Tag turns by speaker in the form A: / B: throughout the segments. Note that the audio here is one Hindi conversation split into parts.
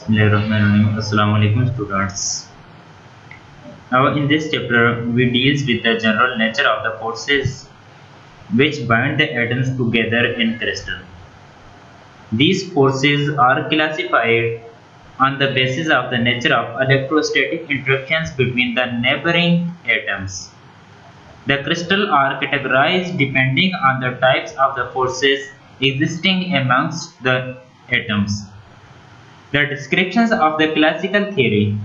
A: Bismillahirrahmanirrahim. Assalamu alaikum students. Now in this chapter we deals with the general nature of the forces which bind the atoms together in crystal. These forces are classified on the basis of the nature of electrostatic interactions between the neighboring atoms. The crystal are categorized depending on the types of the forces existing amongst the atoms. The descriptions of the classical theory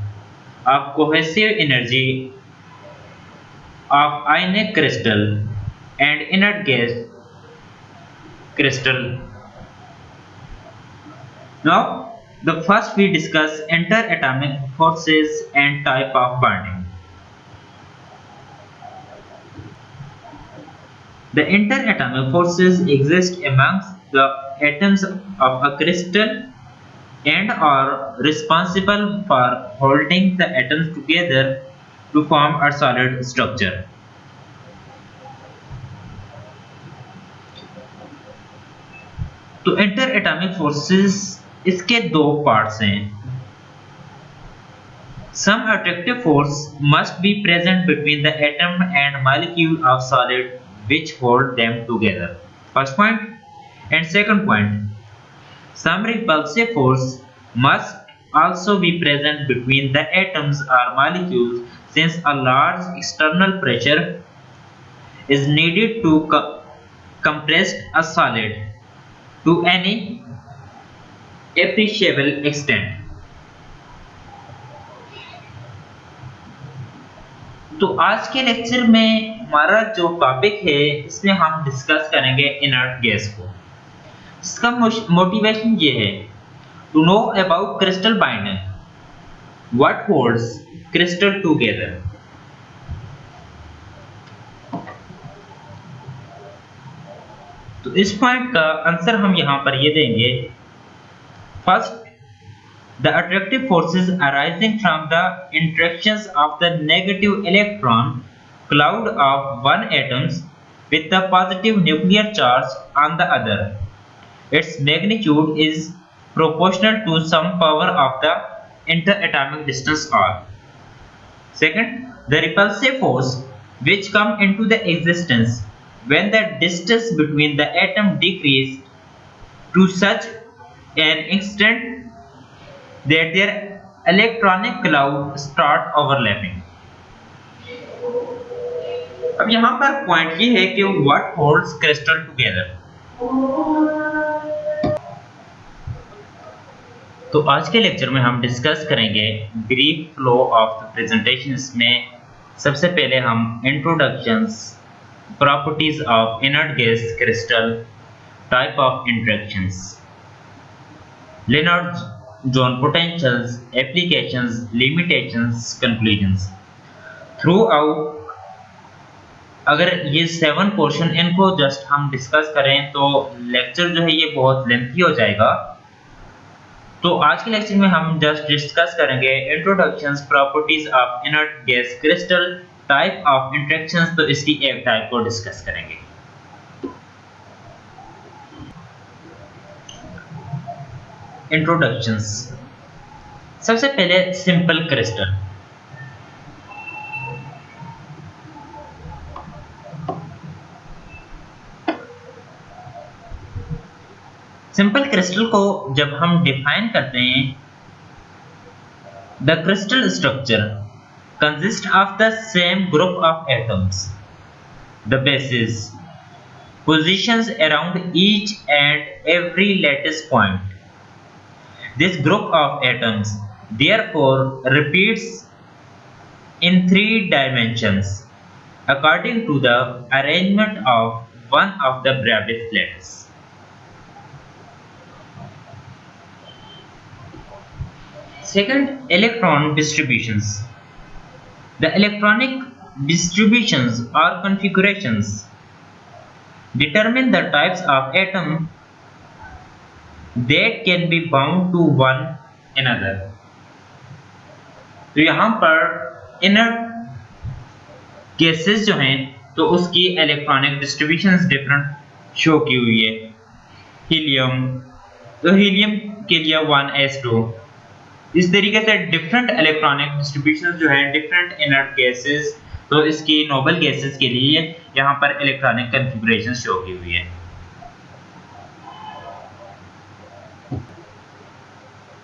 A: of cohesive energy of ionic crystal and inert gas crystal. Now, the first we discuss interatomic forces and type of bonding. The interatomic forces exist amongst the atoms of a crystal and are responsible for holding the atoms together to form a solid structure. तो इंटर एटॉमिक फोर्सेस इसके दो पार्ट्स हैं. Some attractive force must be present between the atom and molecule of solid which hold them together. First point. And second point, some repulsive force must also be present between the atoms or molecules since a large external pressure is needed to compress a solid to any appreciable extent. तो आज के लेक्चर में हमारा जो टॉपिक है इसमें हम डिस्कस करेंगे इनर्ट गैस को. इसका मोटिवेशन ये है to know about crystal binding, what holds crystal together. तो इस पॉइंट का आंसर हम यहां पर ये देंगे. First, the attractive forces arising from the interactions of the negative electron cloud of one atom with the positive nuclear charge on the other. Its magnitude is proportional to some power of the interatomic distance r. Second, the repulsive force which come into the existence when the distance between the atom decreased to such an extent that their electronic cloud start overlapping. अब यहां पर पॉइंट ये है कि what holds crystal together. तो आज के लेक्चर में हम डिस्कस करेंगे brief flow of the presentations में. सबसे पहले हम introductions, properties of inert gas crystal, type of interactions, Lennard Jones potentials, applications, limitations, conclusions. Throughout अगर ये 7 पोर्शन इनको जस्ट हम डिस्कस करें तो लेक्चर जो है ये बहुत लेंथी हो जाएगा. तो आज के लेक्चर में हम जस्ट डिस्कस करेंगे introductions, properties of inert gas crystal, type of interactions. तो इसकी एक टाइप को डिस्कस करेंगे. इंट्रोडक्शंस. सबसे पहले सिंपल क्रिस्टल. सिंपल क्रिस्टल को जब हम डिफाइन करते हैं, the crystal structure consist of the same group of atoms, the basis, positions around each and every lattice point. This group of atoms therefore repeats in 3 dimensions according to the arrangement of one of the Bravais lattice. Second, electron distributions. The electronic distributions or configurations determine the types of atom that can be bound to one another. तो यहाँ पर इनर्ट गैसेस जो हैं तो उसकी इलेक्ट्रॉनिक डिस्ट्रीब्यूशंस डिफरेंट शो की हुई है. हीलियम, तो हीलियम के लिए 1s2, इस तरीके से डिफरेंट इलेक्ट्रॉनिक डिस्ट्रीब्यूशन जो है डिफरेंट इनर्ट गैसेस, तो इसकी नोबल गैसेस के लिए यहाँ पर इलेक्ट्रॉनिक कॉन्फ़िगरेशन शो की हुई है।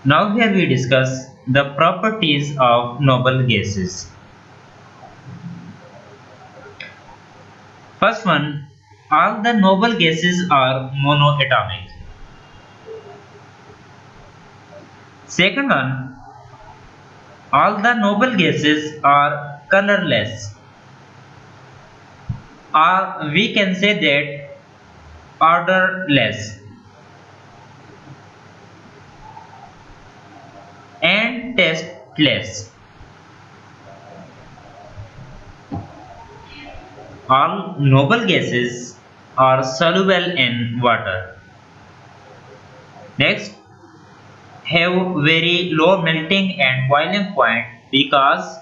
A: Now here we discuss the properties of noble gases. First one, all the noble gases are monoatomic. Second one, all the noble gases are colorless, or we can say that odorless and tasteless. All noble gases are soluble in water. Next, have very low melting and boiling point because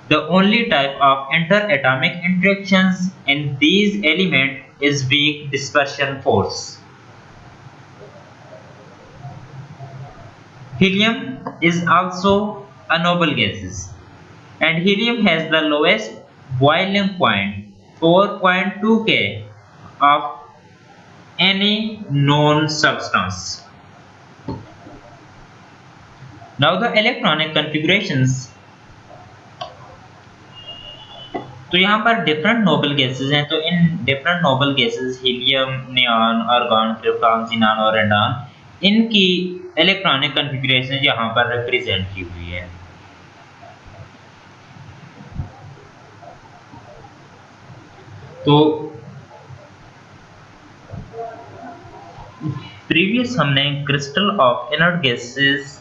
A: the only type of interatomic interactions in these elements is weak dispersion force. Helium is also a noble gas, and helium has the lowest boiling point 4.2 K of any known substance. Now the electronic configurations. तो यहाँ पर डिफरेंट नोबल गैसेस हैं, तो in different noble gases helium, neon, argon, krypton, xenon और रेडॉन, इनकी इलेक्ट्रॉनिक कॉन्फ़िगरेशन यहाँ पर रिप्रेजेंट की हुई है। तो प्रीवियस हमने क्रिस्टल ऑफ इनर्ट गैसेस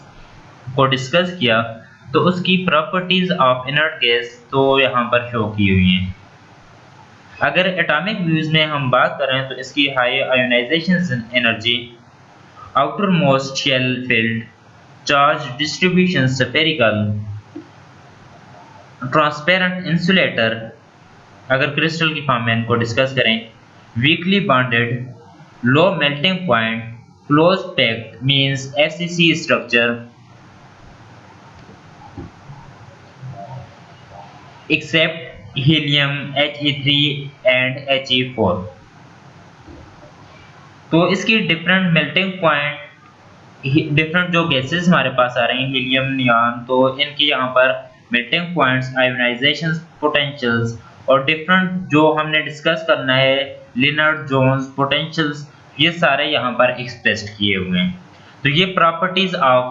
A: को डिस्कस किया, तो उसकी प्रॉपर्टीज ऑफ इनर्ट गैस तो यहाँ पर शो की हुई हैं। अगर एटॉमिक व्यूज में हम बात करें तो इसकी high ionization energy, outermost shell filled, charge distribution spherical, transparent insulator, अगर क्रिस्टल की फॉर्म में इनको डिस्कस करें, weakly bonded, low melting point, close packed means FCC structure, except helium, He3 and He4। तो इसकी डिफरेंट मेल्टिंग पॉइंट, डिफरेंट जो गैसेस हमारे पास आ रहे हैं हीलियम, नियॉन, तो इनकी यहाँ पर मेल्टिंग पॉइंट्स, आयोनाइजेशन पोटेंशियल्स और डिफरेंट जो हमने डिस्कस करना है लिनार्ड जोन्स पोटेंशियल्स, ये सारे यहाँ पर एक्सप्रेस्ड किए हुए हैं। तो ये properties of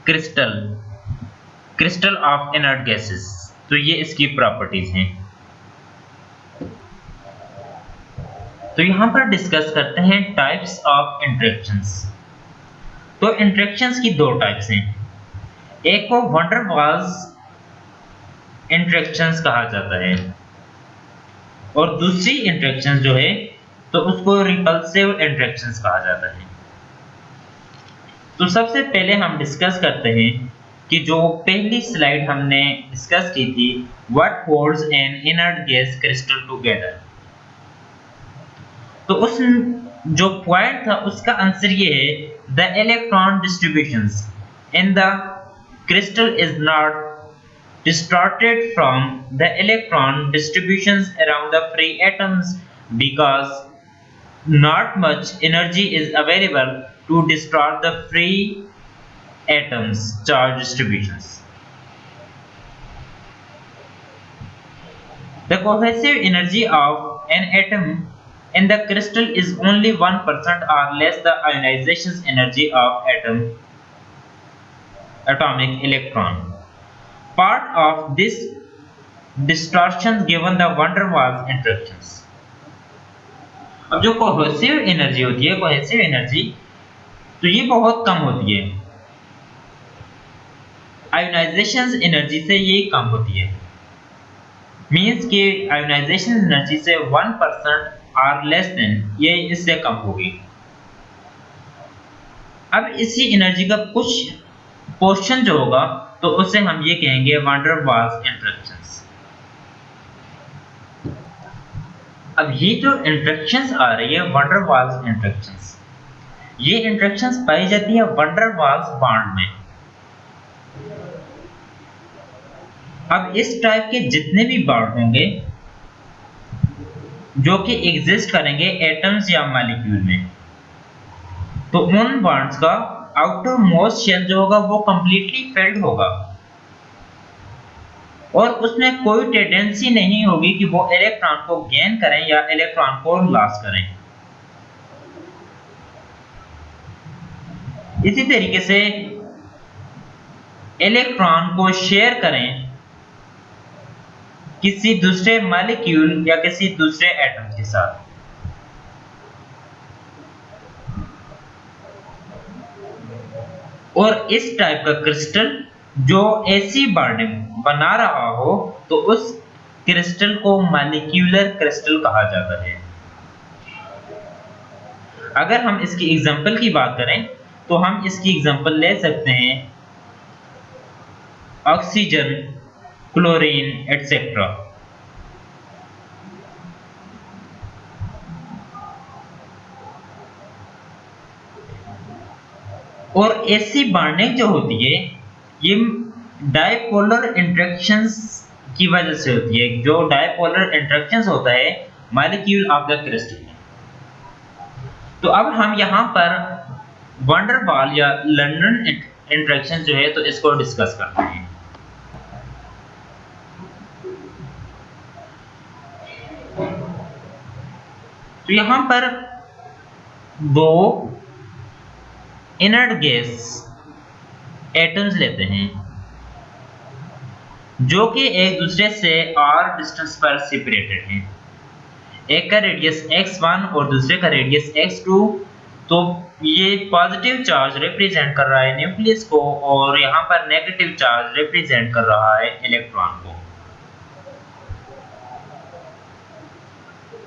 A: crystal of inert gases, तो ये इसकी प्रॉपर्टीज हैं। तो यहां पर डिस्कस करते हैं टाइप्स ऑफ इंटरेक्शंस। तो इंटरेक्शंस की दो टाइप्स हैं, एक को वंडर वाल्स इंटरेक्शंस कहा जाता है और दूसरी इंटरेक्शंस जो है तो उसको रिपल्सिव इंटरेक्शंस कहा जाता है। तो सबसे पहले हम डिस्कस करते हैं कि जो पहली स्लाइड हमने डिस्कस की थी, what holds N inert gas crystal together, तो उस जो पॉइंट था उसका आंसर ये है, the electron distributions in the crystal is not distorted from the electron distributions around the free atoms because not much energy is available to distort the free atoms charge distributions. The cohesive energy of an atom in the crystal is only 1% or less the ionization energy of atomic electron. Part of this distortion given the van der Waals interactions. अब जो कोहेसिव एनर्जी होती है, कोहेसिव एनर्जी तो ये बहुत कम होती है, आयोनाइजेशन एनर्जी से ये कम होती है, मींस कि आयोनाइजेशन एनर्जी से 1% और लेस देन, ये इससे कम होगी। अब इसी एनर्जी का कुछ पोर्शन जो होगा तो उसे हम ये कहेंगे van der Waals इंटरेक्शंस। अब ये जो इंटरेक्शंस आ रही है van der Waals इंटरेक्शंस, ये इंटरेक्शंस पाई जाती है van der Waals बॉन्ड में। अब इस टाइप के जितने भी बॉन्ड होंगे जो कि एग्जिस्ट करेंगे एटम्स या मॉलिक्यूल में, तो उन बॉन्ड्स का आउटर मोस्ट शेल जो होगा वो कंप्लीटली फिल्ड होगा और उसमें कोई टेंडेंसी नहीं होगी कि वो इलेक्ट्रॉन को गेन करें या इलेक्ट्रॉन को लॉस करें। इसी तरीके से इलेक्ट्रॉन को शेयर करें किसी दूसरे मॉलिक्यूल या किसी दूसरे एटम के साथ। और इस टाइप का क्रिस्टल जो ऐसी बॉन्डिंग बना रहा हो तो उस क्रिस्टल को मॉलिक्यूलर क्रिस्टल कहा जाता है। अगर हम इसकी एग्जांपल की बात करें तो हम इसकी एग्जांपल ले सकते हैं ऑक्सीजन, क्लोरीन एटसेट्रा। और ऐसी बॉन्डिंग जो होती है ये डायपोलर इंटरेक्शंस की वजह से होती है। जो डायपोलर इंटरेक्शंस होता है मॉलिक्यूल ऑफ द क्रिस्टल में। तो अब हम यहाँ पर वंडरवॉल या लंदन इंटरेक्शन जो है तो इसको डिस्कस करते हैं। तो यहाँ पर दो इनर्ट गैस एटम्स लेते हैं जो कि एक दूसरे से r डिस्टेंस पर सेपरेटेड हैं। एक का रेडियस x1 और दूसरे का रेडियस x2। तो ये पॉजिटिव चार्ज रिप्रेजेंट कर रहा है न्यूक्लियस को और यहाँ पर नेगेटिव चार्ज रिप्रेजेंट कर रहा है इलेक्ट्रॉन को।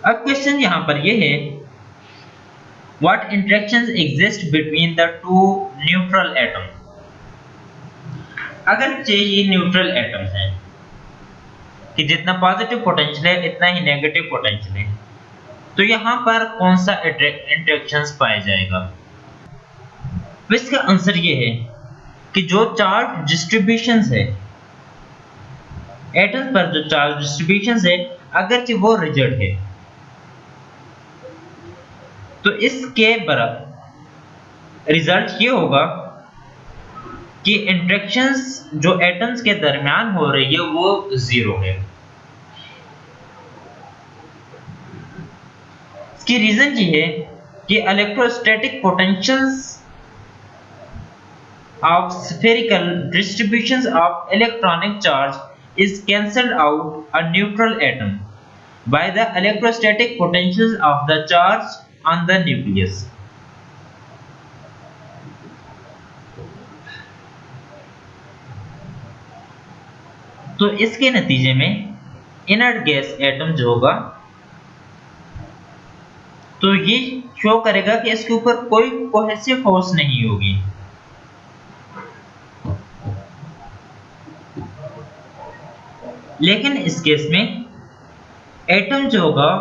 A: अब क्वेश्चन यहाँ पर ये है what interactions exist between the two neutral atom. अगर ये न्यूट्रल एटम्स हैं कि जितना पॉजिटिव पोटेंशियल है इतना ही नेगेटिव पोटेंशियल है, तो यहाँ पर कौन सा इंटरेक्शंस पाया जाएगा। तो इसका आंसर ये है कि जो चार्ज डिस्ट्रीब्यूशंस है एटम्स पर, जो चार्ज डिस्ट्रीब्यूशंस है अगरचे वो रिजिड है तो इसके बराबर रिजल्ट ये होगा कि इंटरेक्शंस जो एटम्स के दरमियान हो रही है वो जीरो है। इसकी रीजन ये है कि electrostatic potentials of spherical distributions of electronic charge is cancelled out a neutral atom by the electrostatic potentials of the charge on the nucleus. तो इसके नतीजे में इनर्ट गैस एटम जो होगा तो ये शो करेगा कि इसके ऊपर कोई कोहेसिव फोर्स नहीं होगी। लेकिन इस केस में एटम जो होगा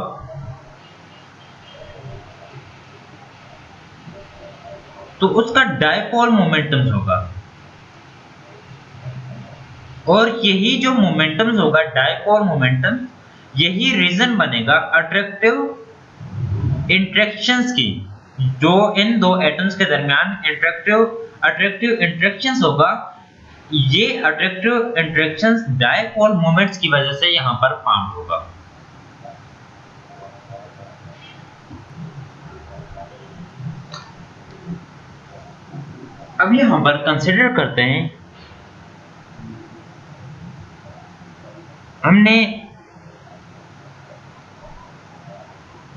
A: तो उसका डायपोल मोमेंटम होगा और यही जो मोमेंटम होगा डायपोल मोमेंटम यही रीजन बनेगा अट्रैक्टिव इंटरेक्शंस की। जो इन दो एटम्स के दरमियान अट्रैक्टिव इंटरेक्शंस होगा ये अट्रैक्टिव इंटरेक्शंस डायपोल मोमेंट्स की वजह से यहां पर फॉर्म होगा। अब यहां पर कंसीडर करते हैं हमने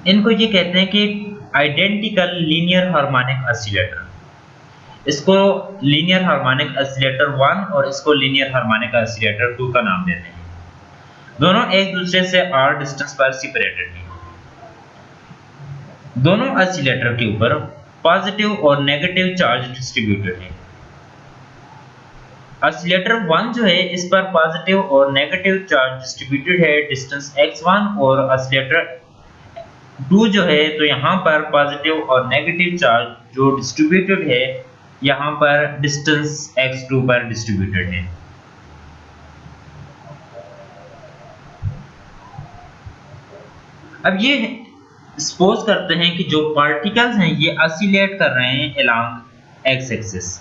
A: इनको ये कहते हैं कि आइडेंटिकल लीनियर हार्मोनिक ऑसिलेटर। इसको लीनियर हार्मोनिक ऑसिलेटर 1 और इसको लीनियर हार्मोनिक ऑसिलेटर 2 का नाम देते हैं। दोनों एक दूसरे से r डिस्टेंस पर सेपरेटेड हैं। दोनों ऑसिलेटर के ऊपर पॉजिटिव और नेगेटिव चार्ज डिस्ट्रीब्यूटेड है। ऑसिलेटर 1 जो है इस पर पॉजिटिव और नेगेटिव चार्ज डिस्ट्रीब्यूटेड है डिस्टेंस x1 और ऑसिलेटर 2 जो है तो यहाँ पर पॉजिटिव और नेगेटिव चार्ज जो डिस्ट्रीब्यूटेड है यहाँ पर डिस्टेंस x2 पर डिस्ट्रीब्यूटेड है। अब ये सपोज करते हैं कि जो पार्टिकल्स हैं ये ऑसिलेट कर रहे हैं अलोंग एक्स एक्सिस।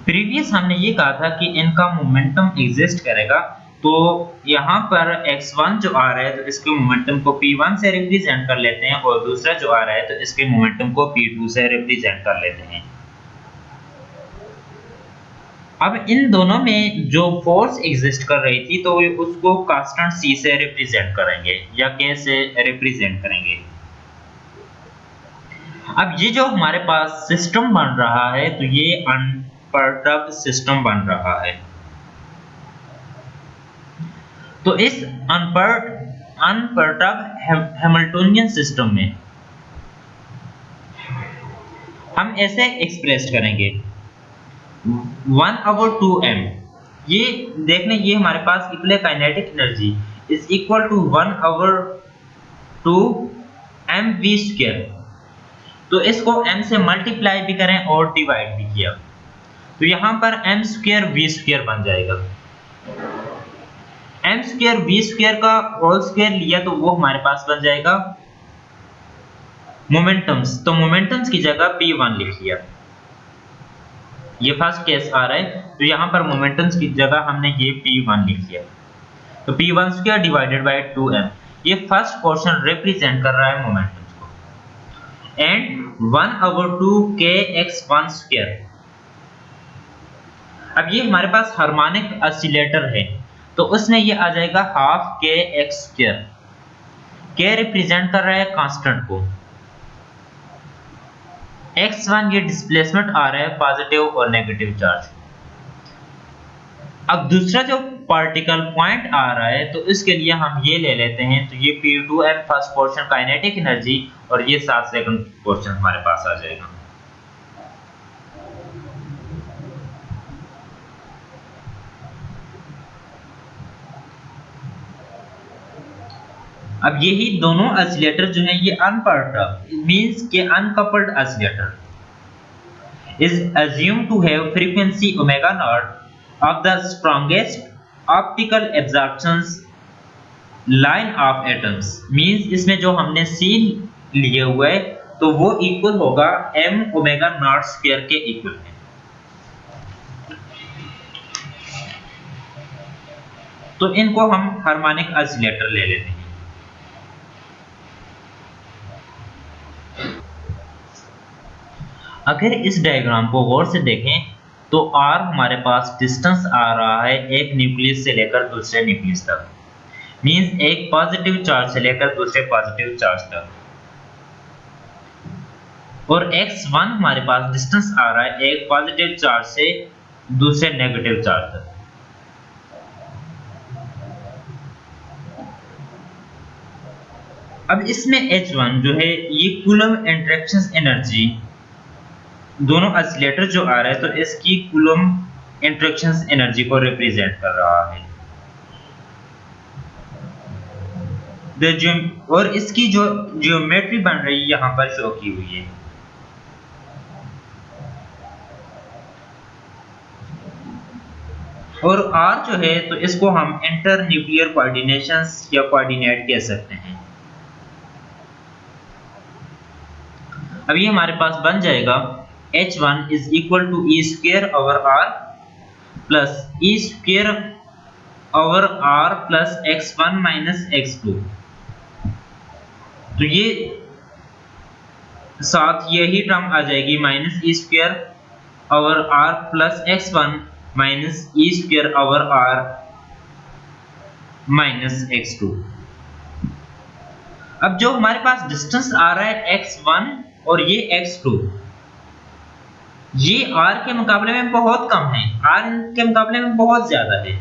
A: प्रीवियस हमने ये कहा था कि इनका मोमेंटम एग्जिस्ट करेगा, तो यहाँ पर x1 जो आ रहा है तो इसके मोमेंटम को p1 से रिप्रेजेंट कर लेते हैं, और दूसरा जो आ रहा है तो इसके मोमेंटम को p2 से रिप्रेजेंट कर लेते हैं। अब इन दोनों में जो फोर्स एग्जिस्ट कर रही थी तो उसको कांस्टेंट c से रिप्रेजेंट करेंगे या k से रिप्रेजेंट करेंगे। अब ये जो हमारे पास सिस्टम बन रहा है तो ये अनपर्टर्ब्ड सिस्टम बन रहा है। तो इस अनपर्टर्ब्ड हैमिल्टोनियन सिस्टम में हम ऐसे एक्सप्रेस करेंगे 1/2m। ये देख लें, ये हमारे पास equal kinetic energy is equal to 1/2mv²। तो इसको m से मल्टीप्लाई भी करें और डिवाइड भी किया तो यहाँ पर m²v² बन जाएगा। m²v² का होल स्क्वायर लिया तो वो हमारे पास बन जाएगा मोमेंटम्स। तो मोमेंटम्स की जगह p1 लिख लिया, ये फर्स्ट केस आ रहा है तो यहाँ पर मोमेंटम्स की जगह हमने ये p1 लिख लिया। तो p1² डिवाइडेड बाय 2m, ये फर्स्ट पोर्शन रिप्रेजेंट कर रहा है मोमेंटम्स को। And 1/2kx1²। अब ये हमारे पास हार्मोनिक ऑसिलेटर है तो उसमें ये आ जाएगा 12kx²। k रिप्रेजेंट कर रहा है कांस्टेंट को, x1 ये डिस्प्लेसमेंट आ रहा है पॉजिटिव और नेगेटिव चार्ज। अब दूसरा जो पार्टिकल पॉइंट आ रहा है तो इसके लिए हम ये ले लेते हैं, तो ये p2m first portion kinetic energy और ये 7 सेकंड पोर्शन हमारे पास आ जाएगा। अब यही दोनों ऑसिलेटर जो है ये अनपर्टर्ब्ड मींस के uncoupled oscillator is assumed to have frequency omega naught of the strongest optical absorptions line of atoms। Means इसमें जो हमने c लिए हुए है तो वो इक्वल होगा m ओमेगा नॉट स्क्वायर के इक्वल है। तो इनको हम हार्मोनिक ऑसिलेटर ले लेते हैं। अगर इस डायग्राम को गौर से देखें तो r हमारे पास डिस्टेंस आ रहा है एक न्यूक्लियस से लेकर दूसरे न्यूक्लियस तक, मींस एक पॉजिटिव चार्ज से लेकर दूसरे पॉजिटिव चार्ज तक, और x1 हमारे पास डिस्टेंस आ रहा है एक पॉजिटिव चार्ज से दूसरे नेगेटिव चार्ज तक। अब इसमें h1 जो है ये कूलम्ब इंटरेक्शन एनर्जी दोनों ऑसिलेटर जो आ रहा है तो इसकी कूलम्ब इंटरेक्शन एनर्जी को रिप्रेजेंट कर रहा है। और इसकी जो ज्योमेट्री बन रही है यहाँ पर शो की हुई है। और R जो है तो इसको हम इंटर न्यूक्लियर कोऑर्डिनेशंस या कोऑर्डिनेट कह सकते हैं। अब ये हमारे पास बन जाएगा H1 is equal to E²/R plus E²/R plus x1 minus x2। तो ये साथ यही टर्म आ जाएगी -E²/R plus x1 minus E²/R minus x2। अब जो हमारे पास डिस्टेंस आ रहा है x1 और ये x2, ये r के मुकाबले में बहुत कम है, r के मुकाबले में बहुत ज्यादा है।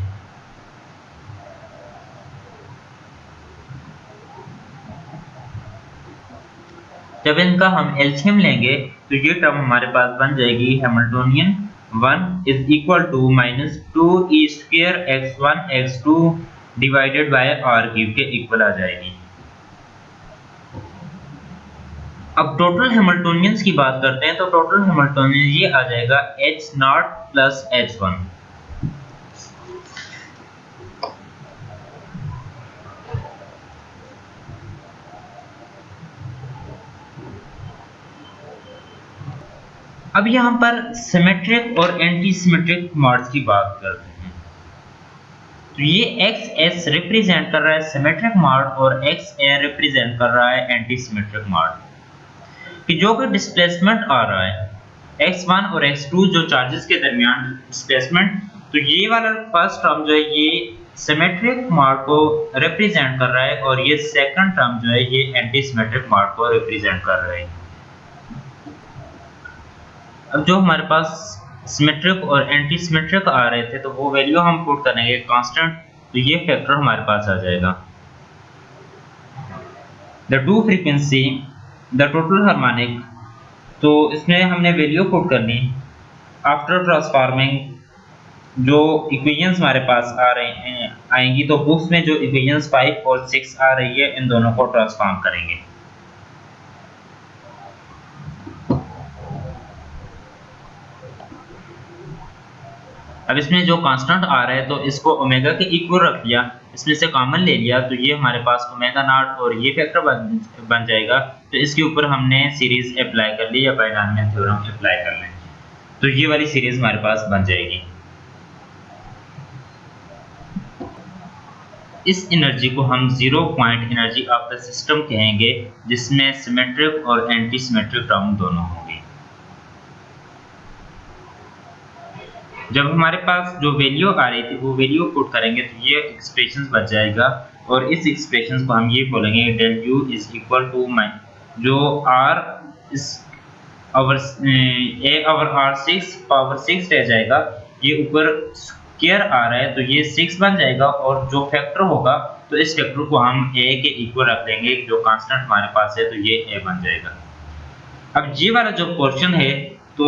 A: जब इनका हम एलसीएम लेंगे तो ये टर्म हमारे पास बन जाएगी Hamiltonian 1 is equal to -2e²x1 x2 divided by r³ के इक्वल आ जाएगी। अब टोटल हैमिल्टोनियंस की बात करते हैं तो टोटल हैमिल्टोनियन ये आ जाएगा H0 प्लस H1। अब यहाँ पर सिमेट्रिक और एंटी सिमेट्रिक मॉड्स की बात करते हैं। तो ये एक्स एस रिप्रेजेंट कर रहा है सिमेट्रिक मॉड और एक्स ए रिप्रेजेंट कर रहा है एंटी सिमेट्रिक मॉड। कि जो कि डिस्प्लेसमेंट आ रहा है x1 और x2 जो चार्जेस के दरमियान डिस्प्लेसमेंट, तो ये वाला फर्स्ट टर्म जो है ये सिमेट्रिक मॉड को रिप्रेजेंट कर रहा है और ये सेकंड टर्म जो है ये एंटी सिमेट्रिक मॉड को रिप्रेजेंट कर रहा है। अब जो हमारे पास सिमेट्रिक और एंटी सिमेट्रिक आ रहे थे तो वो वैल्यू हम पुट करेंगे कांस्टेंट, तो ये फैक्टर हमारे पास आ जाएगा। The two frequency the total harmonic, तो इसमें हमने वैल्यू पुट करनी आफ्टर ट्रांसफॉर्मिंग। जो इक्वेशंस हमारे पास आ रहे हैं आएंगी तो बुक्स में जो इक्वेशंस 5 और 6 आ रही है इन दोनों को ट्रांसफॉर्म करेंगे। अब इसमें जो कांस्टेंट आ रहा है तो इसको ओमेगा के इक्वल रख दिया, इसमें से कॉमन ले लिया तो ये हमारे पास ओमेगा नॉट और ये फैक्टर बन जाएगा। तो इसके ऊपर हमने सीरीज अप्लाई कर ली या बायनॉमियल थ्योरम अप्लाई कर लें तो ये वाली सीरीज हमारे पास बन जाएगी। इस एनर्जी को हम zero point energy of the system कहेंगे जिसमें सिमेट्रिक और एंटी सिमेट्रिक टर्म दोनों होंगे। जब हमारे पास जो वैल्यू आ रही थी वो वैल्यू पुट करेंगे तो ये एक्सप्रेशन बच जाएगा और इस एक्सप्रेशन को हम ये बोलेंगे del U is equal to जो आर इस over a over r 6 power 6 रह जाएगा, ये ऊपर स्क्वायर आ रहा है तो ये 6 बन जाएगा और जो फैक्टर होगा तो इस फैक्टर को हम ए के इक्वल रख देंगे, जो कांस्टेंट हमारे पास है तो ये ए बन जाएगा। अब ये वाला जो क्वेश्चन है तो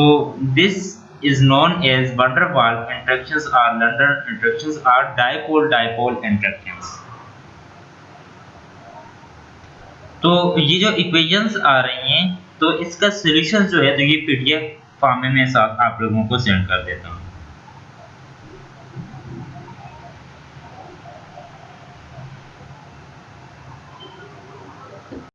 A: this is known as van der Waals interactions or London interactions or dipole-dipole interactions। तो ये जो इक्वेशंस आ रही हैं तो इसका सॉल्यूशन जो है तो ये पीडीएफ फॉर्म में मैं साथ आप लोगों को सेंड कर देता हूँ।